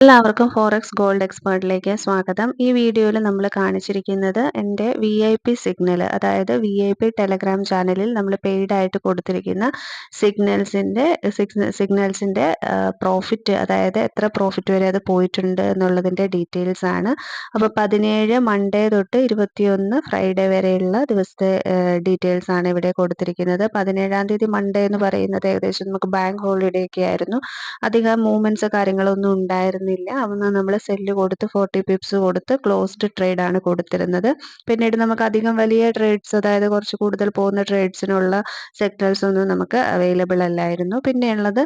എല്ലാവർക്കും forex gold എക്സ്പേർട്ടിലേക്ക് സ്വാഗതം. ഈ വീഡിയോയിൽ നമ്മൾ കാണിച്ചിരിക്കുന്നത് എൻ്റെ VIP സിഗ്നൽ, അതായത് VIP ടെലഗ്രാം ചാനലിൽ നമ്മൾ പെയ്ഡ് ആയിട്ട് കൊടുത്തിരിക്കുന്ന സിഗ്നൽസിൻ്റെ പ്രോഫിറ്റ്, അതായത് എത്ര പ്രോഫിറ്റ് വരെ അത് പോയിട്ടുണ്ട് എന്നുള്ളതിൻ്റെ ഡീറ്റെയിൽസ് ആണ്. അപ്പോൾ 17 മൺഡേ തൊട്ട് 21 ഫ്രൈഡേ വരെയുള്ള ദിവസത്തെ ഡീറ്റെയിൽസ് ആണ് ഇവിടെ കൊടുത്തിരിക്കുന്നത്. 17-ാം തീയതി മൺഡേ എന്ന് പറയുന്നത് ഏകദേശം നമുക്ക് ബാങ്ക് ഹോളിഡേ ഒക്കെ ആയിരുന്നു. അധികം മൂവ്മെന്റ്സ് കാര്യങ്ങളൊന്നും ഉണ്ടായിരുന്നില്ല. അന്ന് നമ്മൾ സെല്ല് കൊടുത്ത് 40 പിപ്സ് കൊടുത്ത് ക്ലോസ്ഡ് ട്രേഡ് ആണ് കൊടുത്തിരുന്നത്. പിന്നീട് നമുക്ക് അധികം വലിയ ട്രേഡ്സ്, അതായത് കുറച്ച് കൂടുതൽ പോകുന്ന ട്രേഡ്സിനുള്ള സെക്ടേഴ്സ് ഒന്നും നമുക്ക് അവൈലബിൾ അല്ലായിരുന്നു. പിന്നെയുള്ളത്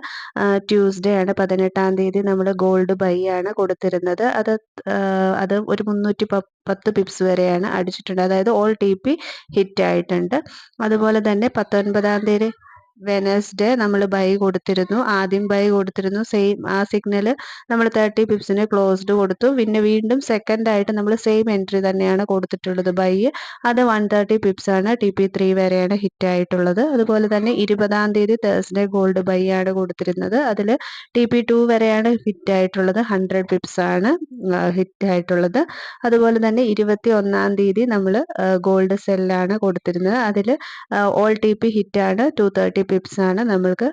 ട്യൂസ്ഡേ ആണ്. 18-ാം തീയതി നമ്മൾ ഗോൾഡ് ബൈ ആണ് കൊടുത്തിരുന്നത്. അത് ഒരു 310 പിപ്സ് വരെയാണ് അടിച്ചിട്ടുണ്ട്, അതായത് ഓൾ TP ഹിറ്റ് ആയിട്ടുണ്ട്. അതുപോലെ തന്നെ 19-ാം തീയതി വെനസ്ഡേ നമ്മൾ ബൈ കൊടുത്തിരുന്നു. ആദ്യം ബൈ കൊടുത്തിരുന്നു, സെയിം ആ സിഗ്നൽ നമ്മൾ 30 പിപ്സിന് ക്ലോസ്ഡ് കൊടുത്തു. പിന്നെ വീണ്ടും സെക്കൻഡ് ആയിട്ട് നമ്മൾ സെയിം എൻട്രി തന്നെയാണ് കൊടുത്തിട്ടുള്ളത്, ബൈ. അത് 130 പിപ്സ് ആണ്, TP3 വരെയാണ് ഹിറ്റ് ആയിട്ടുള്ളത്. അതുപോലെ തന്നെ 20-ാം തീയതി തേഴ്സ്ഡേ ഗോൾഡ് ബൈ ആണ് കൊടുത്തിരുന്നത്. അതിൽ TP2 വരെയാണ് ഹിറ്റ് ആയിട്ടുള്ളത്, 100 പിപ്സ് ആണ് ഹിറ്റ് ആയിട്ടുള്ളത്. അതുപോലെ തന്നെ 21-ാം തീയതി നമ്മൾ ഗോൾഡ് സെല്ലാണ് കൊടുത്തിരുന്നത്. അതിൽ ഓൾ TP ഹിറ്റ് ആണ്, 230 പിപ്സ് ആണ് നമ്മൾക്ക്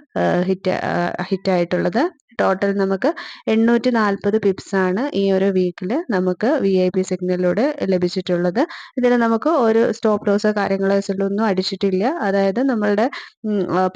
ഹിറ്റ് ആയിട്ടുള്ളത്. ടോട്ടൽ നമുക്ക് 840 പിപ്സ് ആണ് ഈ ഒരു വീക്കിൽ നമുക്ക് VIP സിഗ്നലിലൂടെ ലഭിച്ചിട്ടുള്ളത്. ഇതിൽ നമുക്ക് ഒരു സ്റ്റോപ്പ് ലോസോ കാര്യങ്ങളോ ഒന്നും അടിച്ചിട്ടില്ല, അതായത് നമ്മളുടെ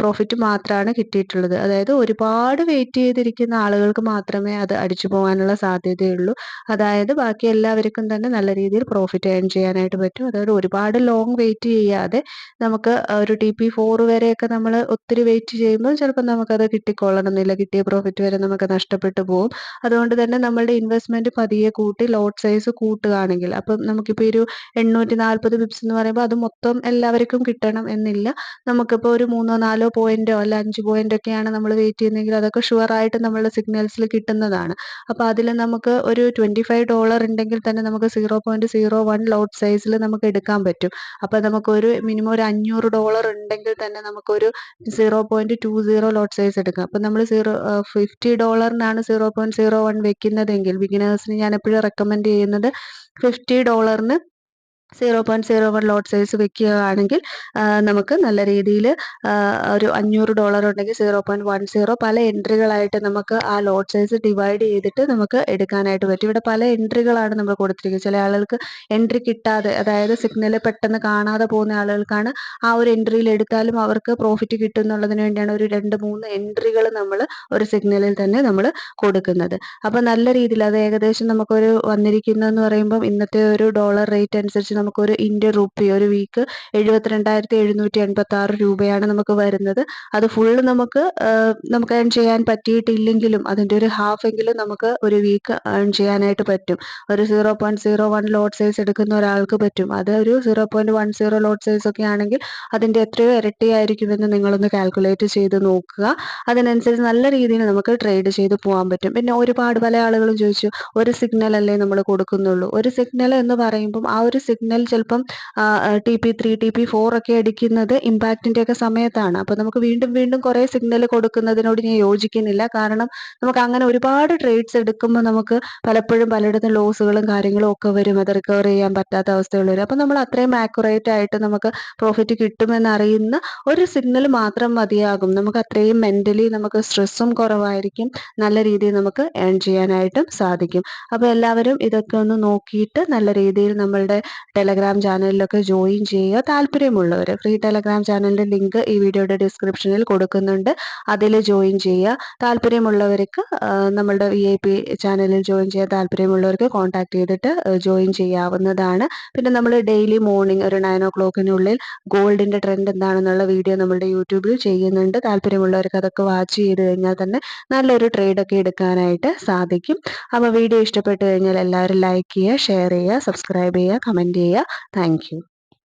പ്രോഫിറ്റ് മാത്രമാണ് കിട്ടിയിട്ടുള്ളത്. അതായത് ഒരുപാട് വെയിറ്റ് ചെയ്തിരിക്കുന്ന ആളുകൾക്ക് മാത്രമേ അത് അടിച്ചു പോകാനുള്ള സാധ്യതയുള്ളൂ. അതായത് ബാക്കി എല്ലാവർക്കും തന്നെ നല്ല രീതിയിൽ പ്രോഫിറ്റ് ഏൺ ചെയ്യാനായിട്ട് പറ്റും. അതായത് ഒരുപാട് ലോങ് വെയിറ്റ് ചെയ്യാതെ നമുക്ക് ഒരു TP4 വരെയൊക്കെ നമ്മൾ ഒത്തിരി വെയിറ്റ് ചെയ്യുമ്പോൾ ചിലപ്പോൾ നമുക്കത് കിട്ടിക്കൊള്ളണമെന്നില്ല, കിട്ടിയ പ്രോഫിറ്റ് വരെ നമുക്ക് നഷ്ടപ്പെട്ടു പോകും. അതുകൊണ്ട് തന്നെ നമ്മളുടെ ഇൻവെസ്റ്റ്മെന്റ് പതിയെ കൂട്ടി ലോട്ട് സൈസ് കൂട്ടുകയാണെങ്കിൽ, അപ്പം നമുക്കിപ്പോൾ ഒരു 840 പിപ്സ് എന്ന് പറയുമ്പോൾ അത് മൊത്തം എല്ലാവർക്കും കിട്ടണം എന്നില്ല. നമുക്കിപ്പോൾ ഒരു 3-4 പോയിന്റോ അല്ല 5 പോയിന്റ് ഒക്കെയാണ് നമ്മൾ വെയിറ്റ് ചെയ്യുന്നതെങ്കിൽ അതൊക്കെ ഷുവറായിട്ട് നമ്മളുടെ സിഗ്നൽസിൽ കിട്ടുന്നതാണ്. അപ്പോൾ അതിൽ നമുക്ക് ഒരു $25 ഉണ്ടെങ്കിൽ തന്നെ നമുക്ക് 0.01 ലോട്ട് സൈസിൽ നമുക്ക് എടുക്കാൻ പറ്റും. അപ്പോൾ നമുക്കൊരു മിനിമം ഒരു $500 ഉണ്ടെങ്കിൽ തന്നെ നമുക്കൊരു 0.20 ലോട്ട് സൈസ് എടുക്കാം. അപ്പം നമ്മൾ $50 0.01 വെക്കുന്നതെങ്കിൽ, ബിഗിനേഴ്സിന് ഞാൻ എപ്പോഴും റെക്കമെൻഡ് ചെയ്യുന്നത് $50 0.01 ലോട്ട് സൈസ് വെക്കുകയാണെങ്കിൽ നമുക്ക് നല്ല രീതിയിൽ ഒരു $500 ഉണ്ടെങ്കിൽ 0.10 പല എൻട്രികളായിട്ട് നമുക്ക് ആ ലോട്ട് സൈസ് ഡിവൈഡ് ചെയ്തിട്ട് നമുക്ക് എടുക്കാനായിട്ട് പറ്റും. ഇവിടെ പല എൻട്രികളാണ് നമ്മൾ കൊടുത്തിരിക്കുന്നത്. ചില ആളുകൾക്ക് എൻട്രി കിട്ടാതെ, അതായത് സിഗ്നൽ പെട്ടെന്ന് കാണാതെ പോകുന്ന ആളുകൾക്കാണ് ആ ഒരു എൻട്രിയിൽ എടുത്താലും അവർക്ക് പ്രോഫിറ്റ് കിട്ടും എന്നുള്ളതിന് വേണ്ടിയാണ് ഒരു 2-3 എൻട്രികൾ നമ്മൾ ഒരു സിഗ്നലിൽ തന്നെ നമ്മൾ കൊടുക്കുന്നത്. അപ്പോൾ നല്ല രീതിയിൽ അത് ഏകദേശം നമുക്കൊരു വന്നിരിക്കുന്നതെന്ന് പറയുമ്പം ഇന്നത്തെ ഒരു ഡോളർ റേറ്റ് അനുസരിച്ച് നമുക്കൊരു ഇന്ത്യൻ റുപ്പി ഒരു വീക്ക് 72,786 രൂപയാണ് നമുക്ക് വരുന്നത്. അത് ഫുള്ള് നമുക്ക് ഏൺ ചെയ്യാൻ പറ്റിയിട്ടില്ലെങ്കിലും അതിൻ്റെ ഒരു ഹാഫ് എങ്കിലും നമുക്ക് ഒരു വീക്ക് ഏൺ ചെയ്യാനായിട്ട് പറ്റും. ഒരു 0.01 ലോട്ട് സൈസ് എടുക്കുന്ന ഒരാൾക്ക് പറ്റും. അത് ഒരു 0.10 ലോട്ട് സൈസ് ഒക്കെ ആണെങ്കിൽ അതിൻ്റെ എത്രയോ ഇരട്ടിയായിരിക്കുമെന്ന് നിങ്ങളൊന്ന് കാൽക്കുലേറ്റ് ചെയ്ത് നോക്കുക. അതിനനുസരിച്ച് നല്ല രീതിയിൽ നമുക്ക് ട്രേഡ് ചെയ്ത് പോകാൻ പറ്റും. പിന്നെ ഒരുപാട് പല ആളുകളും ചോദിച്ചു, ഒരു സിഗ്നൽ അല്ലേ നമ്മൾ കൊടുക്കുന്നുള്ളൂ. ഒരു സിഗ്നൽ എന്ന് പറയുമ്പം ആ ഒരു സിഗ്നൽ ചിലപ്പം TP3 TP4 ഒക്കെ അടിക്കുന്നത് ഇമ്പാക്റ്റിൻ്റെ ഒക്കെ സമയത്താണ്. അപ്പോൾ നമുക്ക് വീണ്ടും വീണ്ടും കുറേ സിഗ്നൽ കൊടുക്കുന്നതിനോട് ഞാൻ യോജിക്കുന്നില്ല. കാരണം നമുക്ക് അങ്ങനെ ഒരുപാട് ട്രേഡ്സ് എടുക്കുമ്പോൾ നമുക്ക് പലപ്പോഴും പലയിടത്തും ലോസുകളും കാര്യങ്ങളും ഒക്കെ വരും, അത് റിക്കവർ ചെയ്യാൻ പറ്റാത്ത അവസ്ഥകൾ വരും. അപ്പോൾ നമ്മൾ അത്രയും ആക്യുറേറ്റ് ആയിട്ട് നമുക്ക് പ്രോഫിറ്റ് കിട്ടുമെന്നറിയുന്ന ഒരു സിഗ്നൽ മാത്രം മതിയാകും. നമുക്ക് അത്രയും മെൻ്റലി നമുക്ക് സ്ട്രെസ്സും കുറവായിരിക്കും, നല്ല രീതിയിൽ നമുക്ക് ഏൺ ചെയ്യാനായിട്ടും സാധിക്കും. അപ്പോൾ എല്ലാവരും ഇതൊക്കെ ഒന്ന് നോക്കിയിട്ട് നല്ല രീതിയിൽ നമ്മളുടെ ടെലഗ്രാം ചാനലിലൊക്കെ ജോയിൻ ചെയ്യുക. താല്പര്യമുള്ളവർ ഫ്രീ ടെലഗ്രാം ചാനലിൻ്റെ ലിങ്ക് ഈ വീഡിയോയുടെ ഡിസ്ക്രിപ്ഷനിൽ കൊടുക്കുന്നുണ്ട്, അതിൽ ജോയിൻ ചെയ്യുക. താല്പര്യമുള്ളവർക്ക് നമ്മളുടെ VIP ചാനലിൽ ജോയിൻ ചെയ്യാൻ താല്പര്യമുള്ളവർക്ക് കോൺടാക്ട് ചെയ്തിട്ട് ജോയിൻ ചെയ്യാവുന്നതാണ്. പിന്നെ നമ്മൾ ഡെയിലി മോർണിംഗ് ഒരു 9 o'clockനുള്ളിൽ ഗോൾഡിൻ്റെ ട്രെൻഡ് എന്താണെന്നുള്ള വീഡിയോ നമ്മളുടെ യൂട്യൂബിൽ ചെയ്യുന്നുണ്ട്. താല്പര്യമുള്ളവർക്ക് അതൊക്കെ വാച്ച് ചെയ്ത് കഴിഞ്ഞാൽ തന്നെ നല്ലൊരു ട്രേഡൊക്കെ എടുക്കാനായിട്ട് സാധിക്കും. അപ്പോൾ വീഡിയോ ഇഷ്ടപ്പെട്ട് കഴിഞ്ഞാൽ എല്ലാവരും ലൈക്ക് ചെയ്യുക, ഷെയർ ചെയ്യുക, സബ്സ്ക്രൈബ് ചെയ്യുക, കമൻറ്റ് ചെയ്യുക. Thank you.